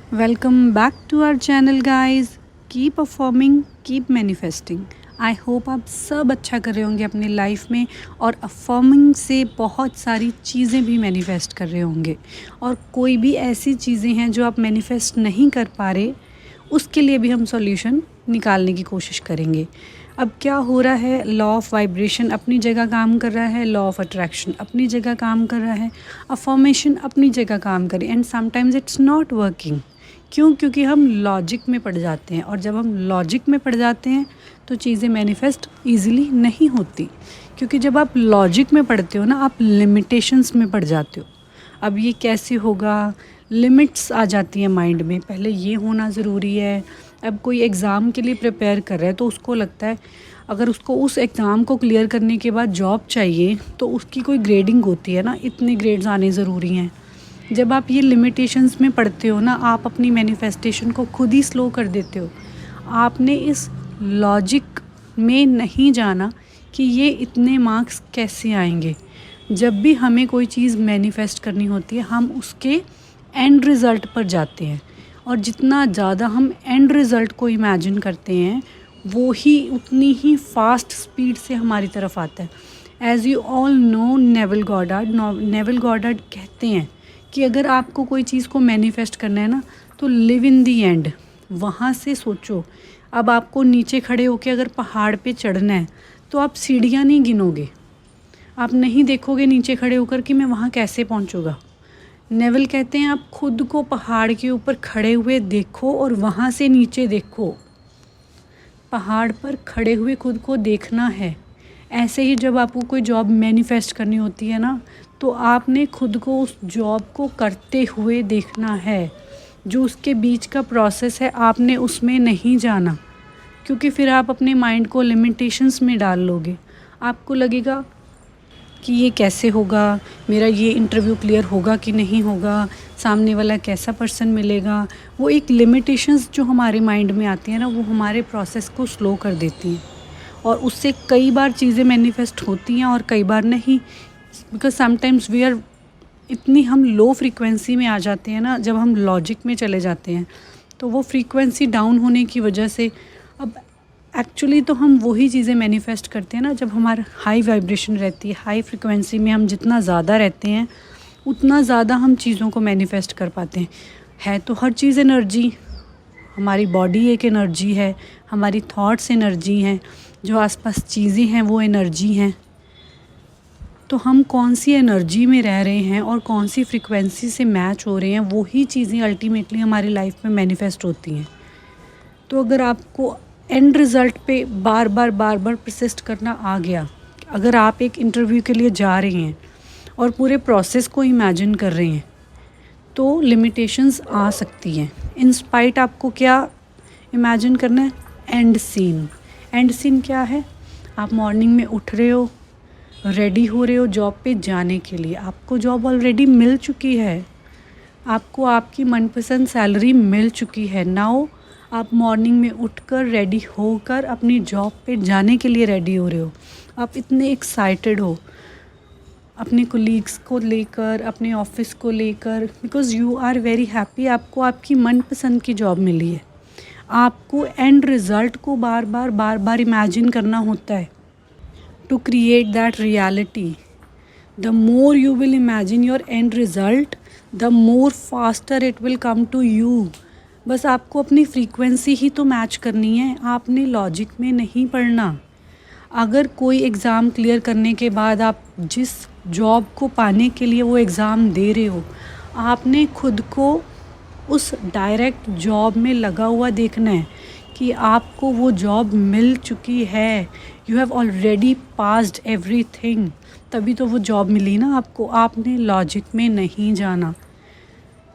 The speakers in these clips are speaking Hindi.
Welcome back to our channel guys. Keep performing, keep manifesting. I hope आप सब अच्छा कर रहे होंगे अपनी लाइफ में और अफर्मिंग से बहुत सारी चीज़ें भी मैनिफेस्ट कर रहे होंगे। और कोई भी ऐसी चीज़ें हैं जो आप मैनिफेस्ट नहीं कर पा रहे, उसके लिए भी हम सॉल्यूशन निकालने की कोशिश करेंगे। अब क्या हो रहा है, लॉ ऑफ वाइब्रेशन अपनी जगह काम कर रहा है, लॉ ऑफ अट्रैक्शन अपनी जगह काम कर रहा है, अफर्मेशन अपनी जगह काम करे and sometimes it's not working. क्यों? क्योंकि हम लॉजिक में पड़ जाते हैं, और जब हम लॉजिक में पड़ जाते हैं तो चीज़ें मैनिफेस्ट इजीली नहीं होती। क्योंकि जब आप लॉजिक में पढ़ते हो ना, आप लिमिटेशंस में पड़ जाते हो। अब ये कैसे होगा, लिमिट्स आ जाती हैं माइंड में, पहले ये होना ज़रूरी है। अब कोई एग्ज़ाम के लिए प्रिपेयर कर रहा है तो उसको लगता है अगर उसको उस एग्ज़ाम को क्लियर करने के बाद जॉब चाहिए तो उसकी कोई ग्रेडिंग होती है ना, इतने ग्रेड्स आने ज़रूरी हैं। जब आप ये लिमिटेशंस में पढ़ते हो ना, आप अपनी मैनिफेस्टेशन को खुद ही स्लो कर देते हो। आपने इस लॉजिक में नहीं जाना कि ये इतने मार्क्स कैसे आएंगे। जब भी हमें कोई चीज़ मैनिफेस्ट करनी होती है, हम उसके एंड रिज़ल्ट पर जाते हैं, और जितना ज़्यादा हम एंड रिज़ल्ट को इमेजिन करते हैं, वो ही उतनी ही फास्ट स्पीड से हमारी तरफ आता है। As you all know, Neville Goddard कहते हैं कि अगर आपको कोई चीज़ को मैनिफेस्ट करना है ना, तो लिव इन दी एंड, वहाँ से सोचो। अब आपको नीचे खड़े होकर अगर पहाड़ पे चढ़ना है तो आप सीढ़ियाँ नहीं गिनोगे, आप नहीं देखोगे नीचे खड़े होकर कि मैं वहाँ कैसे पहुँचूँगा। नेविल कहते हैं आप खुद को पहाड़ के ऊपर खड़े हुए देखो और वहाँ से नीचे देखो। पहाड़ पर खड़े हुए खुद को देखना है। ऐसे ही जब आपको कोई जॉब मैनिफेस्ट करनी होती है ना, तो आपने खुद को उस जॉब को करते हुए देखना है। जो उसके बीच का प्रोसेस है, आपने उसमें नहीं जाना, क्योंकि फिर आप अपने माइंड को लिमिटेशंस में डाल लोगे। आपको लगेगा कि ये कैसे होगा, मेरा ये इंटरव्यू क्लियर होगा कि नहीं होगा, सामने वाला कैसा पर्सन मिलेगा। वो एक लिमिटेशंस जो हमारे माइंड में आती है ना, वो हमारे प्रोसेस को स्लो कर देती हैं, और उससे कई बार चीज़ें मैनिफेस्ट होती हैं और कई बार नहीं। बिकॉज समटाइम्स वी आर इतनी हम लो फ्रीक्वेंसी में आ जाते हैं ना, जब हम लॉजिक में चले जाते हैं तो वो फ्रीक्वेंसी डाउन होने की वजह से, अब एक्चुअली तो हम वही चीज़ें मैनिफेस्ट करते हैं ना जब हमारा हाई वाइब्रेशन रहती है। हाई फ्रीक्वेंसी में हम जितना ज़्यादा रहते हैं, उतना ज़्यादा हम चीज़ों को मैनिफेस्ट कर पाते हैं। है तो हर चीज़ एनर्जी, हमारी बॉडी एक एनर्जी है, हमारी थॉट्स एनर्जी हैं, जो आसपास चीज़ें हैं वो एनर्जी हैं। तो हम कौन सी एनर्जी में रह रहे हैं और कौन सी फ्रीक्वेंसी से मैच हो रहे हैं, वही चीज़ें अल्टीमेटली हमारी लाइफ में मैनिफेस्ट होती हैं। तो अगर आपको एंड रिज़ल्ट पे बार बार परसिस्ट करना आ गया, अगर आप एक इंटरव्यू के लिए जा रहे हैं और पूरे प्रोसेस को इमेजिन कर रहे हैं, तो लिमिटेशंस आ सकती हैं। इन स्पाइट आपको क्या इमेजिन करना है? And scene. एंड सीन क्या है? आप मॉर्निंग में उठ रहे हो, रेडी हो रहे हो जॉब पे जाने के लिए, आपको जॉब ऑलरेडी मिल चुकी है, आपको आपकी मनपसंद सैलरी मिल चुकी है। नाउ आप मॉर्निंग में उठकर रेडी होकर अपनी जॉब पे जाने के लिए रेडी हो रहे हो। आप इतने एक्साइटेड हो अपने कोलीग्स को लेकर, अपने ऑफिस को लेकर, because you are very happy. आपको आपकी मनपसंद की जॉब मिली है। आपको एंड रिज़ल्ट को बार बार इमेजिन करना होता है to create that reality. The more you will imagine your end result, the more faster it will come to you. बस आपको अपनी फ्रीक्वेंसी ही तो मैच करनी है, आपने लॉजिक में नहीं पढ़ना। अगर कोई एग्ज़ाम क्लियर करने के बाद आप जिस जॉब को पाने के लिए वो एग्ज़ाम दे रहे हो, आपने खुद को उस डायरेक्ट जॉब में लगा हुआ देखना है कि आपको वो जॉब मिल चुकी है। You have already passed everything, तभी तो वो जॉब मिली ना आपको। आपने लॉजिक में नहीं जाना।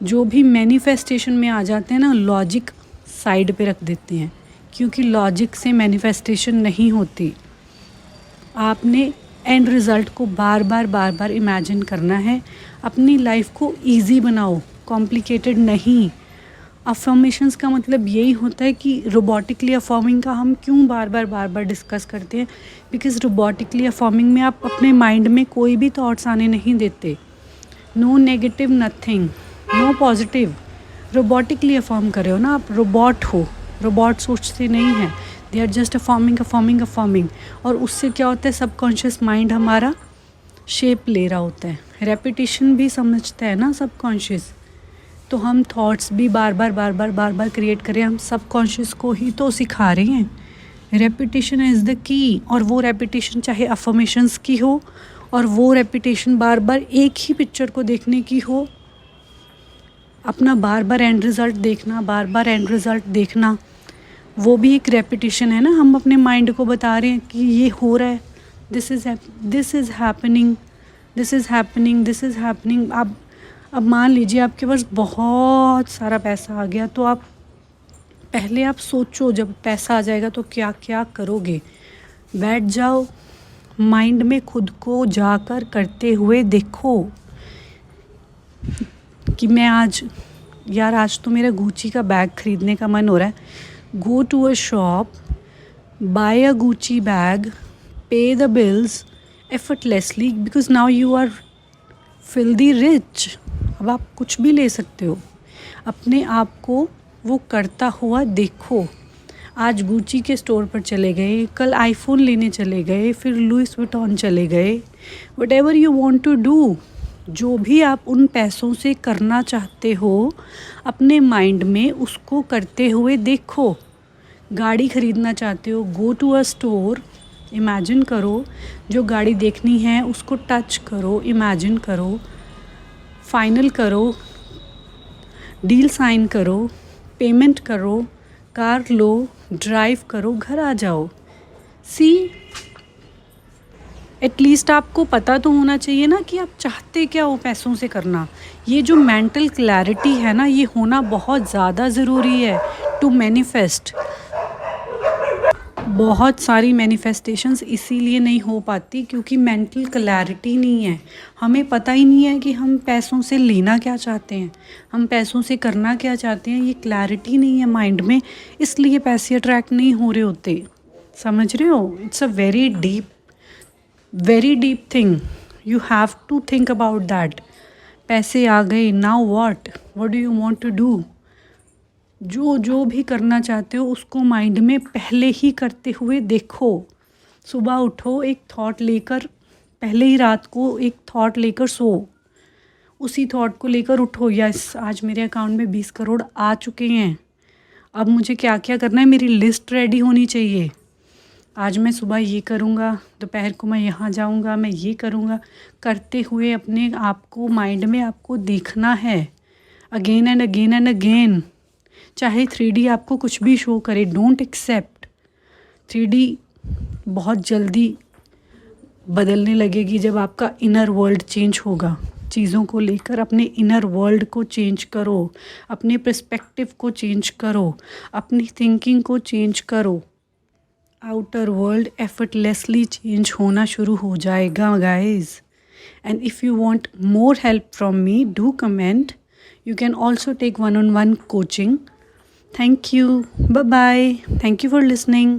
जो भी मैनिफेस्टेशन में आ जाते हैं ना, लॉजिक साइड पे रख देते हैं, क्योंकि लॉजिक से मैनिफेस्टेशन नहीं होती। आपने एंड रिज़ल्ट को बार बार इमेजिन करना है। अपनी लाइफ को ईजी बनाओ, कॉम्प्लिकेटेड नहीं। अफर्मेशंस का मतलब यही होता है कि रोबोटिकली अफर्मिंग का हम क्यों बार बार डिस्कस करते हैं, बिकॉज रोबोटिकली अफर्मिंग में आप अपने माइंड में कोई भी थॉट्स आने नहीं देते। No negative, nothing, no positive. Robotically affirm कर रहे हो ना, आप रोबोट हो। रोबोट सोचते नहीं हैं, दे आर जस्ट अफॉर्मिंग। और उससे क्या होता है, सबकॉन्शियस माइंड हमारा शेप ले रहा होता है। रेपिटेशन भी समझता है ना सबकॉन्शियस, तो हम थॉट्स भी बार बार क्रिएट करें, हम सबकॉन्शियस को ही तो सिखा रहे हैं। Repetition is the key. और वो रेपिटेशन चाहे अफर्मेशंस की हो, और वो रेपिटेशन बार बार एक ही पिक्चर को देखने की हो, अपना बार बार एंड रिज़ल्ट देखना, वो भी एक रेपिटेशन है ना। हम अपने माइंड को बता रहे हैं कि ये हो रहा है, दिस इज़ हैपनिंग। अब मान लीजिए आपके पास बहुत सारा पैसा आ गया, तो आप सोचो जब पैसा आ जाएगा तो क्या क्या करोगे। बैठ जाओ, माइंड में खुद को जाकर करते हुए देखो कि मैं आज तो मेरा गुची का बैग ख़रीदने का मन हो रहा है। Go to a shop, buy a Gucci bag, pay the bills effortlessly, because now you are filthy rich. अब आप कुछ भी ले सकते हो। अपने आप को वो करता हुआ देखो। आज गुची के स्टोर पर चले गए, कल आईफोन लेने चले गए, फिर लुइस विटॉन चले गए। Whatever you want to do, जो भी आप उन पैसों से करना चाहते हो, अपने माइंड में उसको करते हुए देखो। गाड़ी ख़रीदना चाहते हो, go to a store, imagine करो जो गाड़ी देखनी है उसको टच करो, इमेजिन करो, फाइनल करो, डील साइन करो, पेमेंट करो, कार लो, ड्राइव करो, घर आ जाओ। सी, एटलीस्ट आपको पता तो होना चाहिए ना कि आप चाहते क्या हो पैसों से करना। ये जो मेंटल क्लैरिटी है ना, ये होना बहुत ज़्यादा ज़रूरी है टू मैनिफेस्ट। बहुत सारी मैनिफेस्टेशंस इसीलिए नहीं हो पाती क्योंकि मेंटल क्लैरिटी नहीं है। हमें पता ही नहीं है कि हम पैसों से लेना क्या चाहते हैं, हम पैसों से करना क्या चाहते हैं। ये क्लैरिटी नहीं है माइंड में, इसलिए पैसे अट्रैक्ट नहीं हो रहे होते। समझ रहे हो? It's a very deep thing, you have to think about that. पैसे आ गए, now what do you want to do. जो भी करना चाहते हो उसको माइंड में पहले ही करते हुए देखो। सुबह उठो, एक थॉट लेकर, पहले ही रात को एक थॉट लेकर सो, उसी थॉट को लेकर उठो, यस आज मेरे अकाउंट में 20 करोड़ आ चुके हैं, अब मुझे क्या क्या करना है, मेरी लिस्ट रेडी होनी चाहिए। आज मैं सुबह ये करूँगा, दोपहर को मैं यहाँ जाऊँगा, मैं ये करूँगा। करते हुए अपने आप को माइंड में आपको देखना है again and again and again. चाहे 3D आपको कुछ भी शो करे, डोंट एक्सेप्ट। 3D बहुत जल्दी बदलने लगेगी जब आपका इनर वर्ल्ड चेंज होगा। चीज़ों को लेकर अपने इनर वर्ल्ड को चेंज करो, अपने पर्सपेक्टिव को चेंज करो, अपनी थिंकिंग को चेंज करो। आउटर वर्ल्ड एफर्टलेसली चेंज होना शुरू हो जाएगा guys. And if you want more help from me, do comment. You can also take one-on-one coaching. Thank you. Bye-bye. Thank you for listening.